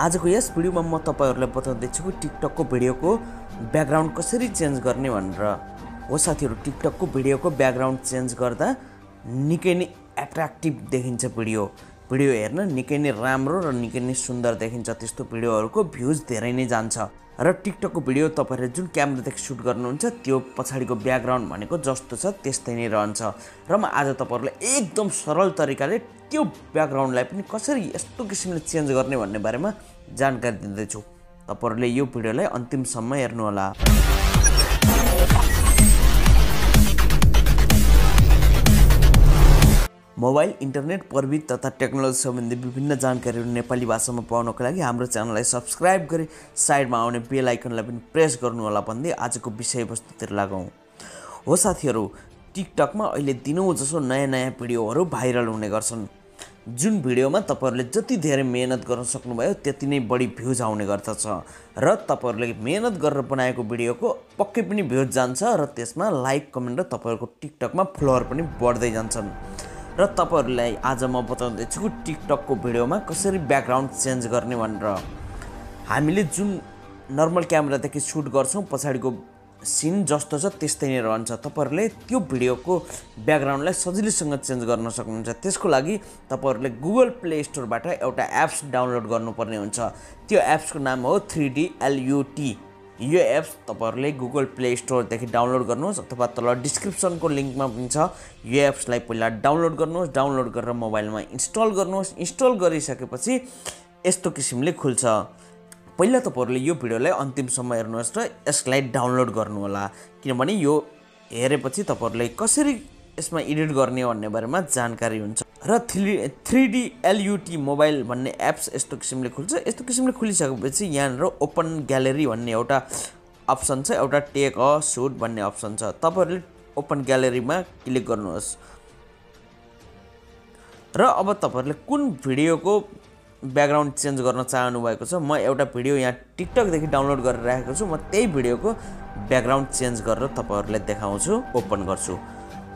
आजको यस भिडियोमा म तपाईहरुलाई बताउँदैछु कि टिकटकको भिडियोको ब्याकग्राउन्ड कसरी चेन्ज गर्ने भनेर। हो साथीहरु, टिकटकको भिडियोको ब्याकग्राउन्ड चेन्ज गर्दा निकै नै एट्र्याक्टिभ देखिन्छ भिडियो हेर्न निकै नै राम्रो र निकै नै सुन्दर देखिन्छ। त्यस्तो भिडियोहरुको भ्युज धेरै नै जान्छ र टिकटकको भिडियो तपाईहरुले जुन क्यामेरादेखि सुट गर्नुहुन्छ त्यो पछाडीको ब्याकग्राउन्ड भनेको जस्तो छ त्यस्तै नै रहन्छ। र म आज तपाईहरुलाई एकदम सरल तरिकाले त्यो ब्याकग्राउन्डलाई पनि कसरी यस्तो किसिमले चेन्ज गर्ने भन्ने बारेमा जानकारी दिँदैछु। तपाईहरुले यो भिडियोलाई अन्तिमसम्म हेर्नु होला। मोबाइल, इन्टरनेट, प्रविधि तथा टेक्नोलोजी सम्बन्धी विभिन्न जानकारीहरू नेपाली भाषामा पाउनको लागि हाम्रो च्यानललाई सब्स्क्राइब गरी साइडमा आउने बेल आइकनलाई पनि प्रेस गर्नु होला भन्दै आजको विषयवस्तुतिर लागौं। हो साथीहरु, टिकटकमा अहिले दिनौं जसो नयाँ भिडियोहरू भाइरल हुने गर्छन्। जुन भिडियोमा तपाईहरुले जति धेरै मेहनत गर्न सक्नुभयो त्यति नै बढी भ्युज आउने गर्दछ र तपाईहरुले मेहनत गरेर बनाएको भिडियोको पक्कै पनि भ्युज जान्छ र त्यसमा लाइक, कमेन्ट र तपाईहरुको टिकटकमा फलोअर पनि बढ्दै जान्छन्। र तपाईहरुलाई आज म बताउँदैछु कि टिकटकको भिडियोमा कसरी ब्याकग्राउन्ड चेन्ज गर्ने भनेर। हामीले जुन नर्मल क्यामेरादेखि सुट गर्छौं पछाडीको सिन जस्तो छ त्यस्तै नै रहन्छ। तपाईहरुले त्यो भिडियोको ब्याकग्राउन्डलाई सजिलैसँग चेन्ज गर्न सक्नुहुन्छ। त्यसको लागि तपाईहरुले गुगल प्ले स्टोरबाट एउटा एप्स डाउनलोड गर्नुपर्ने हुन्छ। त्यो एप्सको नाम हो 3D LUT। यो एप्स तपाईहरुले गुगल प्ले स्टोरदेखि डाउनलोड गर्नुहोस् अथवा तल डिस्क्रिप्सनको लिंकमा पनि छ। यो एप्सलाई पहिला डाउनलोड गर्नुहोस्, डाउनलोड गरेर मोबाइलमा इन्स्टल गर्नुहोस्। इन्स्टल गरिसकेपछि यस्तो किसिमले खुल्छ। पहिला तपाईहरुले यो भिडियोलाई अन्तिमसम्म हेर्नुहोस् र यसलाई डाउनलोड गर्नु होला, किनभने यो हेरेपछि तपाईहरुले कसरी यसमा एडिट गर्ने भन्ने बारेमा जानकारी हुन्छ। र 3D LUT मोबाइल भन्ने एप्स यस्तो किसिमले खुल्छ। यस्तो किसिमले खुलिसकेपछि यहाँनिर ओपन ग्यालेरी भन्ने एउटा अप्सन छ, एउटा टेक अ सुट भन्ने अप्सन छ। तपाईहरुले ओपन ग्यालेरीमा क्लिक गर्नुहोस् र अब तपाईहरुले कुन भिडियोको ब्याकग्राउन्ड चेन्ज गर्न चाहनु भएको छ, म एउटा भिडियो यहाँ टिकटकदेखि डाउनलोड गरेर राखेको छु। म त्यही भिडियोको ब्याकग्राउन्ड चेन्ज गरेर तपाईहरुलाई देखाउँछु। ओपन गर्छु।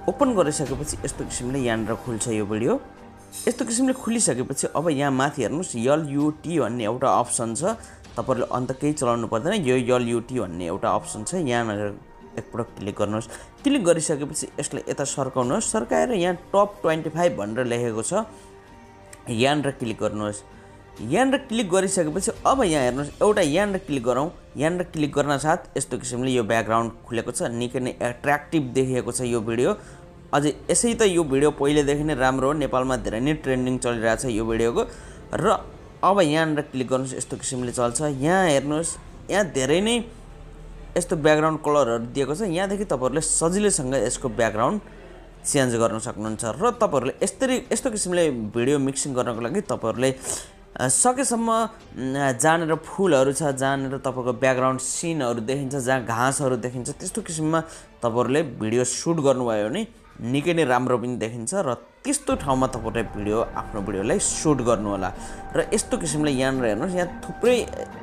ओपन गरिसकेपछि यस्तो किसिमले यहाँनिर खुल्छ यो भिडियो। यस्तो किसिमले खुलिसकेपछि अब यहाँ माथि हेर्नुस् LUT भन्ने एउटा अप्सन छ। तपाईहरुले अन्त केही चलाउनु पर्दैन। यो LUT भन्ने एउटा अप्सन छ, यहाँनिर एकपटक क्लिक गर्नुहोस्। क्लिक गरिसकेपछि यसलाई यता सर्काउनुहोस्। सर्काएर यहाँ टप 25 भनेर लेखेको छ, यहाँनिर क्लिक गर्नुहोस्। यहाँनिर क्लिक गरिसकेपछि अब यहाँ हेर्नुहोस् एउटा यहाँनिर क्लिक गरौँ। यहाँनिर क्लिक गर्न साथ यस्तो किसिमले यो ब्याकग्राउन्ड खुलेको छ। निकै नै एट्र्याक्टिभ देखिएको छ यो भिडियो। अझै यसै त यो भिडियो पहिलेदेखि नै राम्रो हो, नेपालमा धेरै नै ट्रेन्डिङ चलिरहेछ यो भिडियोको। र अब यहाँनिर क्लिक गर्नुहोस्, यस्तो किसिमले चल्छ। यहाँ हेर्नुहोस्, यहाँ धेरै नै यस्तो ब्याकग्राउन्ड कलरहरू दिएको छ। यहाँदेखि तपाईहरुले सजिलैसँग यसको ब्याकग्राउन्ड चेन्ज गर्न सक्नुहुन्छ। र तपाईहरुले यस्तो किसिमले भिडियो मिक्सिङ गर्नको लागि तपाईहरुले सकेसम्म जहाँनिर फुलहरू छ, जहाँनिर तपाईको ब्याकग्राउन्ड सिनहरू देखिन्छ, जहाँ घाँसहरू देखिन्छ, त्यस्तो किसिममा तपाईहरुले भिडियो सुट गर्नुभयो भने निकै नै राम्रो पनि देखिन्छ र त्यस्तो ठाउँमा तपाईहरुले आफ्नो भिडियोलाई सुट गर्नु होला। र यस्तो किसिमले यहाँनिर हेर्नुहोस्, यहाँ थुप्रै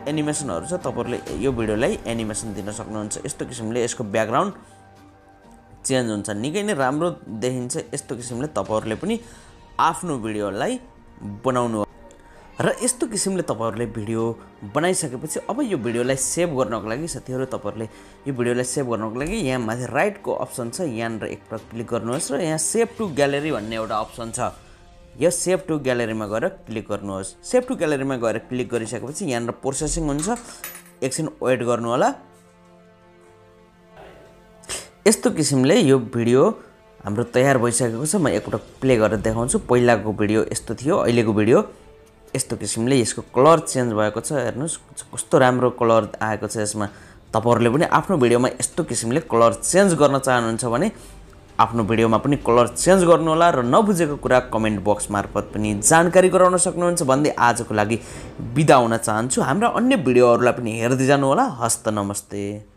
एनिमेसनहरू छ। तपाईहरुले यो भिडियोलाई एनिमेसन दिन सक्नुहुन्छ। यस्तो किसिमले यसको ब्याकग्राउन्ड चेन्ज हुन्छ, निकै नै राम्रो देखिन्छ। यस्तो किसिमले तपाईहरुले पनि आफ्नो भिडियोलाई बनाउनु। र यस्तो किसिमले तपाईहरुले भिडियो बनाइसकेपछि अब यो भिडियोलाई सेभ गर्नको लागि साथीहरु तपाईहरुले यो भिडियोलाई सेभ गर्नको लागि यहाँ माथि राइटको अप्सन छ, यहाँनिर एकपटक क्लिक गर्नुहोस् र यहाँ सेभ टु ग्यालेरी भन्ने एउटा अप्सन छ। यो सेभ टु ग्यालेरीमा गएर क्लिक गर्नुहोस्। सेभ टु ग्यालेरीमा गएर क्लिक गरिसकेपछि यहाँनिर प्रोसेसिङ हुन्छ, एकछिन वेट गर्नु होला। यस्तो किसिमले यो भिडियो हाम्रो तयार भइसकेको छ। म एकपटक प्ले गरेर देखाउँछु। पहिलाको भिडियो यस्तो थियो, अहिलेको भिडियो यस्तो किसिमले यसको कलर चेन्ज भएको छ। हेर्नुस् कस्तो राम्रो कलर आएको छ यसमा। तपाईहरुले पनि आफ्नो भिडियोमा यस्तो किसिमले कलर चेन्ज गर्न चाहनुहुन्छ भने आफ्नो भिडियोमा पनि कलर चेन्ज गर्नु होला र नबुझेको कुरा कमेन्ट बक्स मार्फत पनि जानकारी गराउन सक्नुहुन्छ भन्दै आजको लागि बिदा हुन चाहन्छु। हाम्रा अन्य भिडियोहरुलाई पनि हेर्दै जानु होला। हस्त नमस्ते।